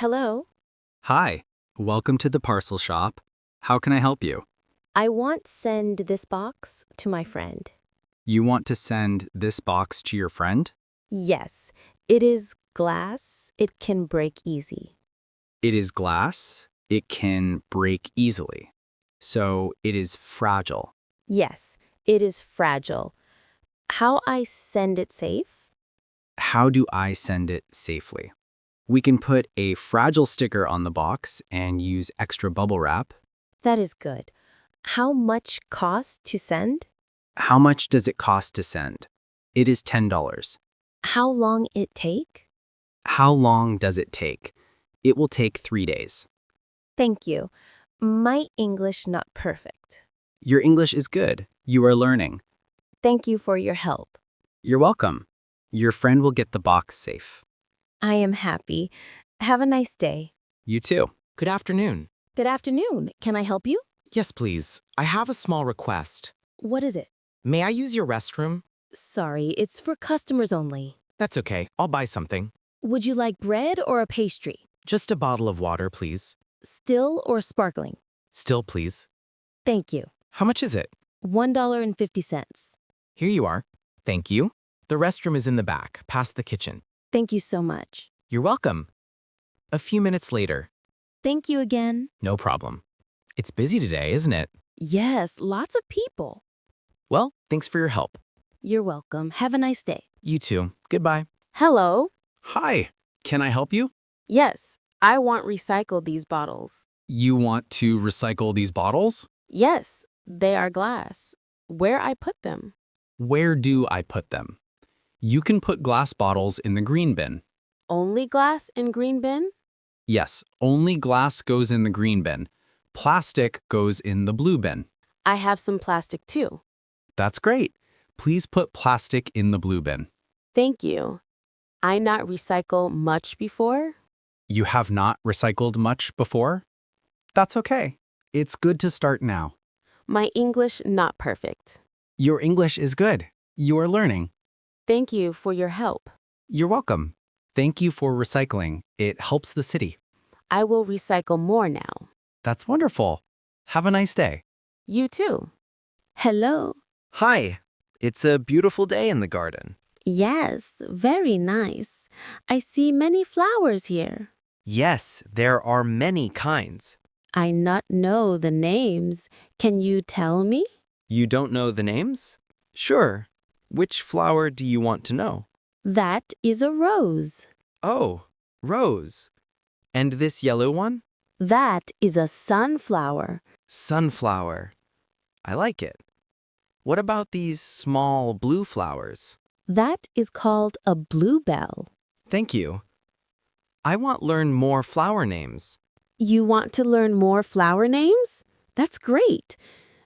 Hello. Hi, welcome to the parcel shop. How can I help you? I want send this box to my friend. You want to send this box to your friend? Yes, it is glass. It can break easy. It is glass. It can break easily. So it is fragile. Yes, it is fragile. How I send it safe? How do I send it safely? We can put a fragile sticker on the box and use extra bubble wrap. That is good. How much cost to send? How much does it cost to send? It is $10. How long it take? How long does it take? It will take 3 days. Thank you. My English not perfect. Your English is good. You are learning. Thank you for your help. You're welcome. Your friend will get the box safe. I am happy. Have a nice day. You too. Good afternoon. Good afternoon. Can I help you? Yes, please. I have a small request. What is it? May I use your restroom? Sorry, it's for customers only. That's okay. I'll buy something. Would you like bread or a pastry? Just a bottle of water, please. Still or sparkling? Still, please. Thank you. How much is it? $1.50. Here you are. Thank you. The restroom is in the back, past the kitchen. Thank you so much. You're welcome. A few minutes later. Thank you again. No problem. It's busy today, isn't it? Yes, lots of people. Well, thanks for your help. You're welcome. Have a nice day. You too. Goodbye. Hello? Hi, can I help you? Yes, I want recycle these bottles. You want to recycle these bottles? Yes, they are glass. Where I put them? Where do I put them? You can put glass bottles in the green bin. Only glass in green bin? Yes, only glass goes in the green bin. Plastic goes in the blue bin. I have some plastic too. That's great. Please put plastic in the blue bin. Thank you. I not recycle much before? You have not recycled much before? That's okay. It's good to start now. My English not perfect. Your English is good. You are learning. Thank you for your help. You're welcome. Thank you for recycling. It helps the city. I will recycle more now. That's wonderful. Have a nice day. You too. Hello. Hi, it's a beautiful day in the garden. Yes, very nice. I see many flowers here. Yes, there are many kinds. I not know the names. Can you tell me? You don't know the names? Sure. Which flower do you want to know? That is a rose. Oh, rose. And this yellow one? That is a sunflower. Sunflower. I like it. What about these small blue flowers? That is called a bluebell. Thank you. I want to learn more flower names. You want to learn more flower names? That's great.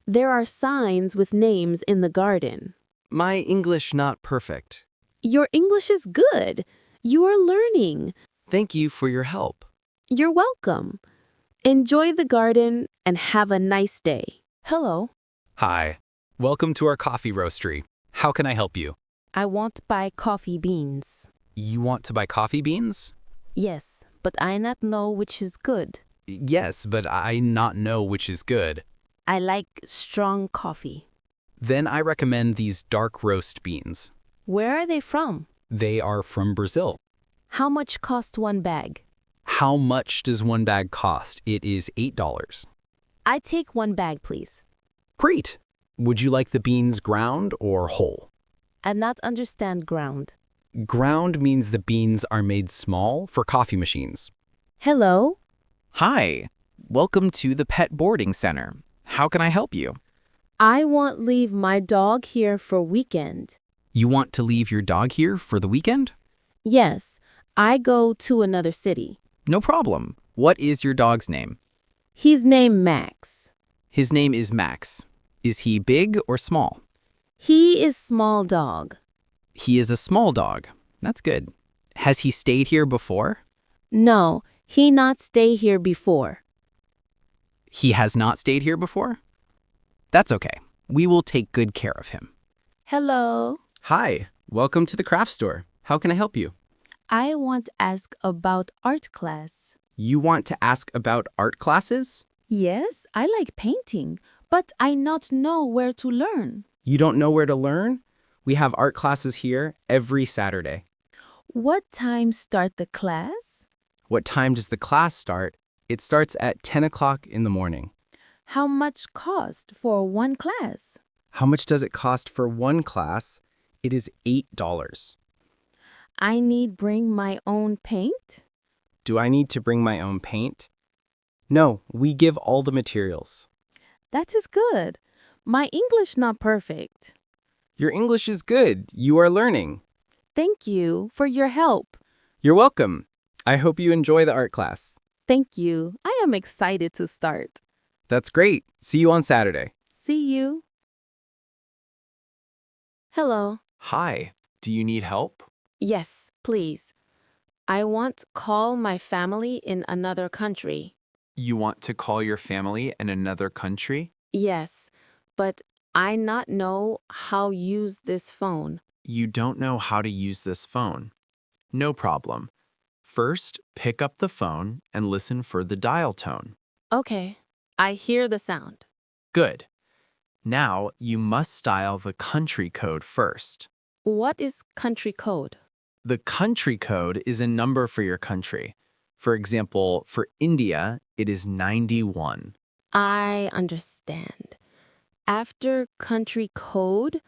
There are signs with names in the garden. My English not perfect. Your English is good. You are learning. Thank you for your help. You're welcome. Enjoy the garden and have a nice day. Hello. Hi. Welcome to our coffee roastery. How can I help you? I want to buy coffee beans. You want to buy coffee beans? Yes, but I not know which is good. Yes, but I not know which is good. I like strong coffee. Then I recommend these dark roast beans. Where are they from? They are from Brazil. How much cost one bag? How much does one bag cost? It is $8. I take one bag, please. Great. Would you like the beans ground or whole? I not understand ground. Ground means the beans are made small for coffee machines. Hello. Hi. Welcome to the Pet Boarding Center. How can I help you? I want leave my dog here for weekend. You want to leave your dog here for the weekend? Yes, I go to another city. No problem. What is your dog's name? He's named Max. His name is Max. Is he big or small? He is small dog. He is a small dog. That's good. Has he stayed here before? No, he not stay here before. He has not stayed here before? That's okay. We will take good care of him. Hello. Hi. Welcome to the craft store. How can I help you? I want to ask about art class. You want to ask about art classes? Yes, I like painting, but I not know where to learn. You don't know where to learn? We have art classes here every Saturday. What time start the class? What time does the class start? It starts at 10 o'clock in the morning. How much cost for one class? How much does it cost for one class? It is $8. I need bring my own paint? Do I need to bring my own paint? No, we give all the materials. That is good. My English not perfect. Your English is good. You are learning. Thank you for your help. You're welcome. I hope you enjoy the art class. Thank you. I am excited to start. That's great. See you on Saturday. See you. Hello. Hi, do you need help? Yes, please. I want to call my family in another country. You want to call your family in another country? Yes, but I not know how use this phone. You don't know how to use this phone. No problem. First, pick up the phone and listen for the dial tone. Okay, I hear the sound. Good. Now, you must dial the country code first. What is country code? The country code is a number for your country. For example, for India, it is 91. I understand. After country code,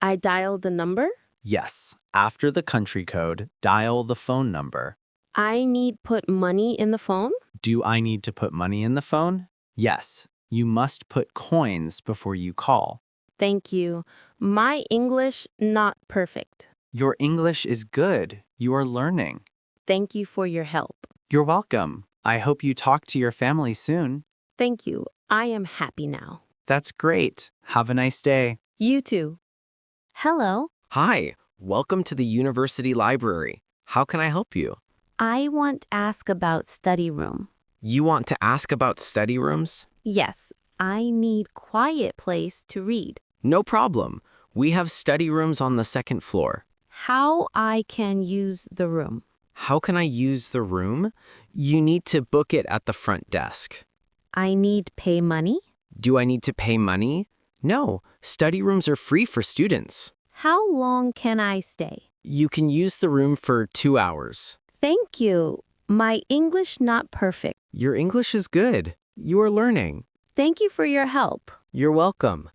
I dial the number? Yes, after the country code, dial the phone number. I need put money in the phone? Do I need to put money in the phone? Yes, you must put coins before you call. Thank you. My English not perfect. Your English is good. You are learning. Thank you for your help. You're welcome. I hope you talk to your family soon. Thank you. I am happy now. That's great. Have a nice day. You too. Hello. Hi, welcome to the university library. How can I help you? I want to ask about study room. You want to ask about study rooms? Yes, I need quiet place to read. No problem. We have study rooms on the second floor. How I can use the room? How can I use the room? You need to book it at the front desk. I need pay money? Do I need to pay money? No, study rooms are free for students. How long can I stay? You can use the room for 2 hours. Thank you. My English not perfect. Your English is good. You are learning. Thank you for your help. You're welcome.